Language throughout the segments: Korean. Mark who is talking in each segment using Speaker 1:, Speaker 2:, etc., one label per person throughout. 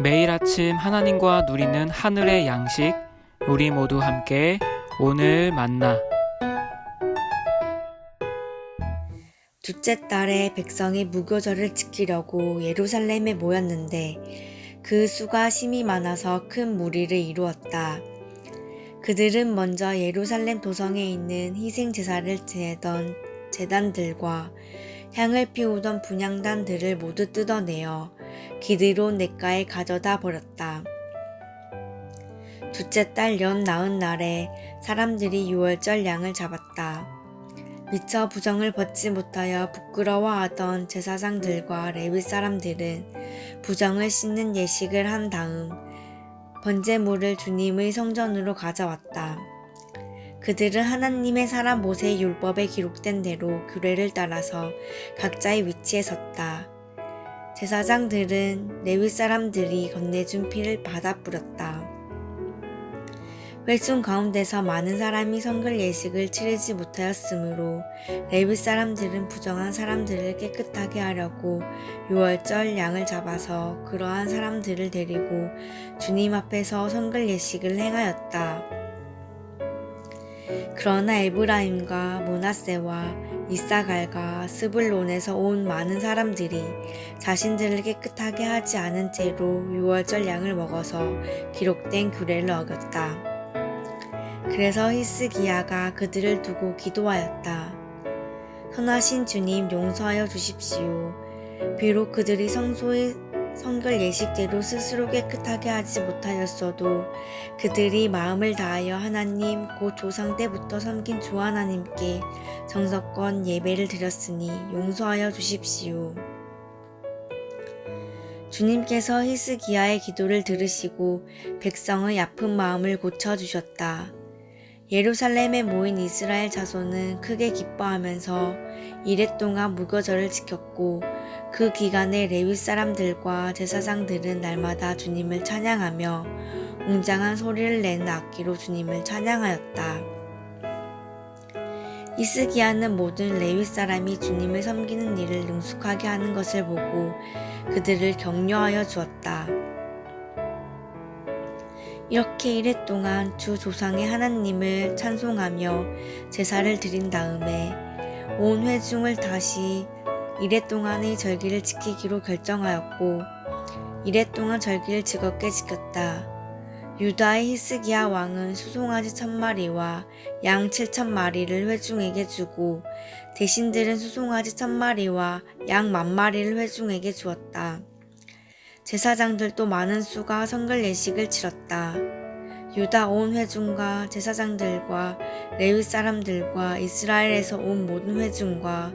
Speaker 1: 매일 아침 하나님과 누리는 하늘의 양식, 우리 모두 함께 오늘 만나.
Speaker 2: 둘째 달에 백성이 무교절을 지키려고 예루살렘에 모였는데 그 수가 심히 많아서 큰 무리를 이루었다. 그들은 먼저 예루살렘 도성에 있는 희생 제사를 지내던 제단들과 향을 피우던 분향단들을 모두 뜯어내어 기드론 냇가에 가져다 버렸다. 둘째 달 연 나은 날에 사람들이 유월절 양을 잡았다. 미처 부정을 벗지 못하여 부끄러워하던 제사장들과 레위 사람들은 부정을 씻는 예식을 한 다음 번제물을 주님의 성전으로 가져왔다. 그들은 하나님의 사람 모세의 율법에 기록된 대로 규례를 따라서 각자의 위치에 섰다. 제사장들은 레위 사람들이 건네준 피를 받아 뿌렸다. 회중 가운데서 많은 사람이 성결 예식을 치르지 못하였으므로 레위 사람들은 부정한 사람들을 깨끗하게 하려고 유월절 양을 잡아서 그러한 사람들을 데리고 주님 앞에서 성결 예식을 행하였다. 그러나 에브라임과 므낫세와 이사갈과 스불론에서 온 많은 사람들이 자신들을 깨끗하게 하지 않은 채로 유월절 양을 먹어서 기록된 규례를 어겼다. 그래서 히스기야가 그들을 두고 기도하였다. 선하신 주님, 용서하여 주십시오. 비록 그들이 성소의 성결 예식대로 스스로 깨끗하게 하지 못하였어도 그들이 마음을 다하여 하나님 곧 조상 때부터 섬긴 주 하나님께 정성껏 예배를 드렸으니 용서하여 주십시오. 주님께서 히스기야의 기도를 들으시고 백성의 아픈 마음을 고쳐주셨다. 예루살렘에 모인 이스라엘 자손은 크게 기뻐하면서 이레 동안 무교절을 지켰고 그 기간에 레위 사람들과 제사장들은 날마다 주님을 찬양하며 웅장한 소리를 내는 악기로 주님을 찬양하였다. 히스기야는 모든 레위 사람이 주님을 섬기는 일을 능숙하게 하는 것을 보고 그들을 격려하여 주었다. 이렇게 이레 동안 주 조상의 하나님을 찬송하며 제사를 드린 다음에 온 회중을 다시 이레 동안의 절기를 지키기로 결정하였고 이레 동안 절기를 즐겁게 지켰다. 유다의 히스기야 왕은 수송아지 1000마리와 양 7000마리를 회중에게 주고 대신들은 수송아지 1000마리와 양 10,000마리를 회중에게 주었다. 제사장들도 많은 수가 성결 예식을 치렀다. 유다 온 회중과 제사장들과 레위 사람들과 이스라엘에서 온 모든 회중과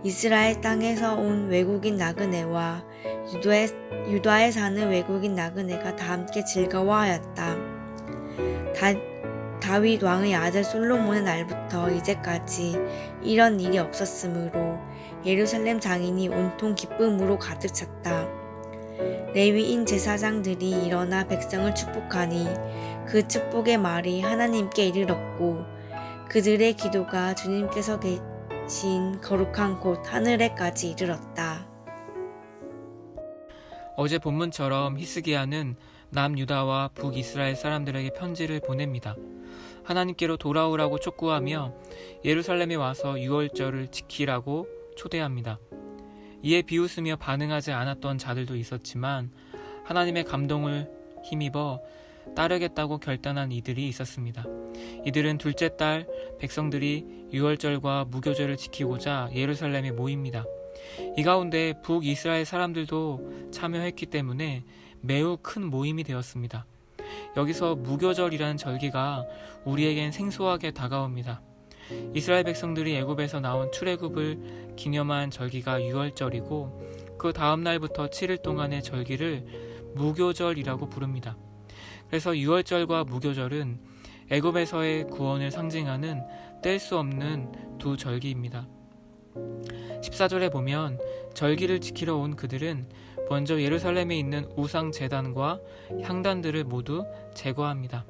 Speaker 2: 이스라엘 땅에서 온 외국인 나그네와 유다에 사는 외국인 나그네가 다 함께 즐거워하였다. 다윗 왕의 아들 솔로몬의 날부터 이제까지 이런 일이 없었으므로 예루살렘 장인이 온통 기쁨으로 가득 찼다. 레위인 제사장들이 일어나 백성을 축복하니 그 축복의 말이 하나님께 이르렀고 그들의 기도가 주님께서 계신 거룩한 곳 하늘에까지 이르렀다.
Speaker 1: 어제 본문처럼 히스기야는 남유다와 북이스라엘 사람들에게 편지를 보냅니다. 하나님께로 돌아오라고 촉구하며 예루살렘에 와서 유월절을 지키라고 초대합니다. 이에 비웃으며 반응하지 않았던 자들도 있었지만 하나님의 감동을 힘입어 따르겠다고 결단한 이들이 있었습니다. 이들은 둘째 달 백성들이 유월절과 무교절을 지키고자 예루살렘에 모입니다. 이 가운데 북이스라엘 사람들도 참여했기 때문에 매우 큰 모임이 되었습니다. 여기서 무교절이라는 절기가 우리에겐 생소하게 다가옵니다. 이스라엘 백성들이 애굽에서 나온 출애굽을 기념한 절기가 유월절이고 그 다음 날부터 7일 동안의 절기를 무교절이라고 부릅니다. 그래서 유월절과 무교절은 애굽에서의 구원을 상징하는 뗄 수 없는 두 절기입니다. 14절에 보면 절기를 지키러 온 그들은 먼저 예루살렘에 있는 우상 제단과 향단들을 모두 제거합니다.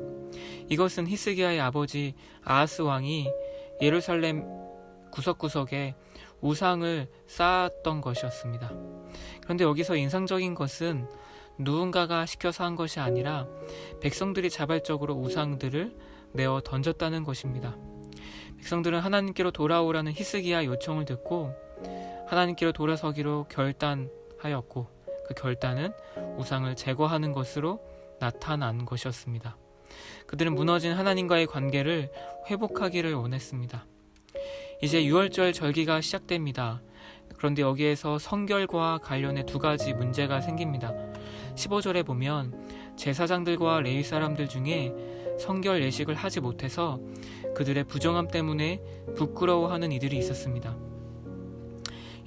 Speaker 1: 이것은 히스기야의 아버지 아하스 왕이 예루살렘 구석구석에 우상을 쌓았던 것이었습니다. 그런데 여기서 인상적인 것은 누군가가 시켜서 한 것이 아니라 백성들이 자발적으로 우상들을 내어 던졌다는 것입니다. 백성들은 하나님께로 돌아오라는 히스기야 요청을 듣고 하나님께로 돌아서기로 결단하였고, 그 결단은 우상을 제거하는 것으로 나타난 것이었습니다. 그들은 무너진 하나님과의 관계를 회복하기를 원했습니다. 이제 유월절 절기가 시작됩니다. 그런데 여기에서 성결과 관련해 두 가지 문제가 생깁니다. 15절에 보면 제사장들과 레위 사람들 중에 성결 예식을 하지 못해서 그들의 부정함 때문에 부끄러워하는 이들이 있었습니다.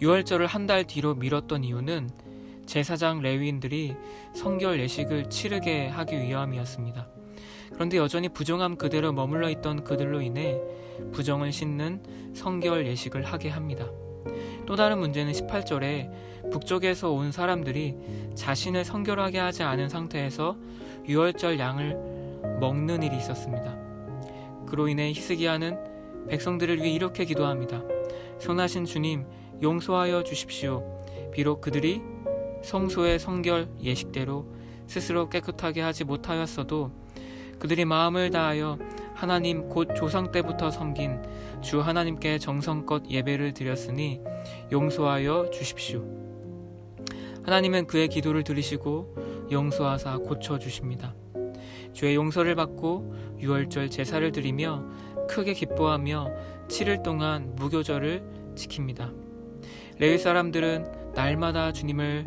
Speaker 1: 유월절을 한 달 뒤로 미뤘던 이유는 제사장 레위인들이 성결 예식을 치르게 하기 위함이었습니다. 그런데 여전히 부정함 그대로 머물러 있던 그들로 인해 부정을 씻는 성결 예식을 하게 합니다. 또 다른 문제는 18절에 북쪽에서 온 사람들이 자신을 성결하게 하지 않은 상태에서 유월절 양을 먹는 일이 있었습니다. 그로 인해 히스기야는 백성들을 위해 이렇게 기도합니다. 선하신 주님, 용서하여 주십시오. 비록 그들이 성소의 성결 예식대로 스스로 깨끗하게 하지 못하였어도 그들이 마음을 다하여 하나님 곧 조상 때부터 섬긴 주 하나님께 정성껏 예배를 드렸으니 용서하여 주십시오. 하나님은 그의 기도를 들으시고 용서하사 고쳐주십니다. 주의 용서를 받고 유월절 제사를 드리며 크게 기뻐하며 7일 동안 무교절을 지킵니다. 레위 사람들은 날마다 주님을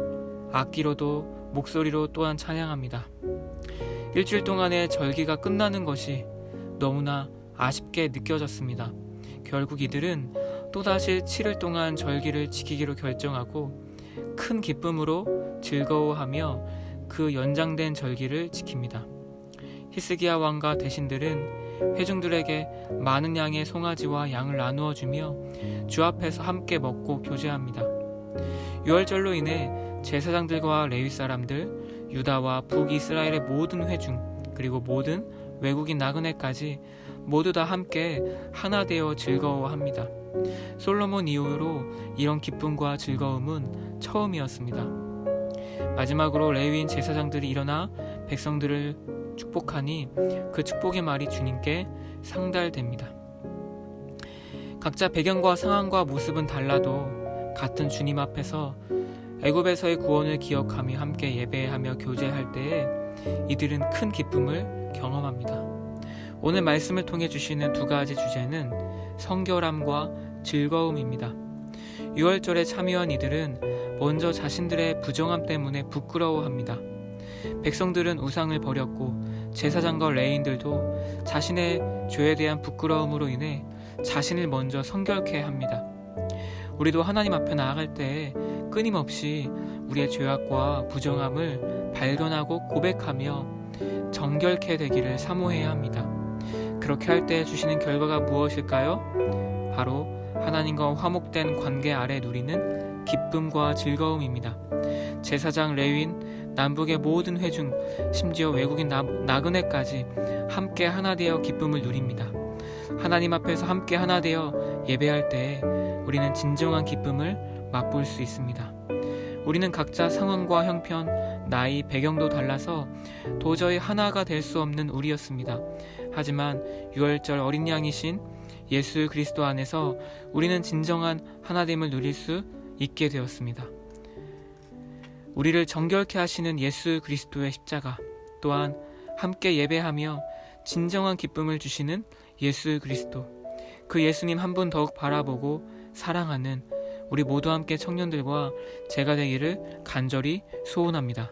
Speaker 1: 악기로도 목소리로 또한 찬양합니다. 일주일 동안의 절기가 끝나는 것이 너무나 아쉽게 느껴졌습니다. 결국 이들은 또다시 7일 동안 절기를 지키기로 결정하고 큰 기쁨으로 즐거워하며 그 연장된 절기를 지킵니다. 히스기야 왕과 대신들은 회중들에게 많은 양의 송아지와 양을 나누어 주며 주 앞에서 함께 먹고 교제합니다. 유월절로 인해 제사장들과 레위 사람들, 유다와 북이스라엘의 모든 회중, 그리고 모든 외국인 나그네까지 모두 다 함께 하나 되어 즐거워합니다. 솔로몬 이후로 이런 기쁨과 즐거움은 처음이었습니다. 마지막으로 레위인 제사장들이 일어나 백성들을 축복하니 그 축복의 말이 주님께 상달됩니다. 각자 배경과 상황과 모습은 달라도 같은 주님 앞에서 애굽에서의 구원을 기억하며 함께 예배하며 교제할 때에 이들은 큰 기쁨을 경험합니다. 오늘 말씀을 통해 주시는 두 가지 주제는 성결함과 즐거움입니다. 유월절에 참여한 이들은 먼저 자신들의 부정함 때문에 부끄러워합니다. 백성들은 우상을 버렸고 제사장과 레위인들도 자신의 죄에 대한 부끄러움으로 인해 자신을 먼저 성결케 합니다. 우리도 하나님 앞에 나아갈 때 끊임없이 우리의 죄악과 부정함을 발견하고 고백하며 정결케 되기를 사모해야 합니다. 그렇게 할 때 주시는 결과가 무엇일까요? 바로 하나님과 화목된 관계 아래 누리는 기쁨과 즐거움입니다. 제사장, 레위인, 남북의 모든 회중, 심지어 외국인 나그네까지 함께 하나 되어 기쁨을 누립니다. 하나님 앞에서 함께 하나 되어 예배할 때 우리는 진정한 기쁨을 맛볼 수 있습니다. 우리는 각자 상황과 형편, 나이, 배경도 달라서 도저히 하나가 될 수 없는 우리였습니다. 하지만 유월절 어린 양이신 예수 그리스도 안에서 우리는 진정한 하나됨을 누릴 수 있게 되었습니다. 우리를 정결케 하시는 예수 그리스도의 십자가, 또한 함께 예배하며 진정한 기쁨을 주시는 예수 그리스도, 그 예수님 한 분 더욱 바라보고 사랑하는 우리 모두 함께 청년들과 제가 되기를 간절히 소원합니다.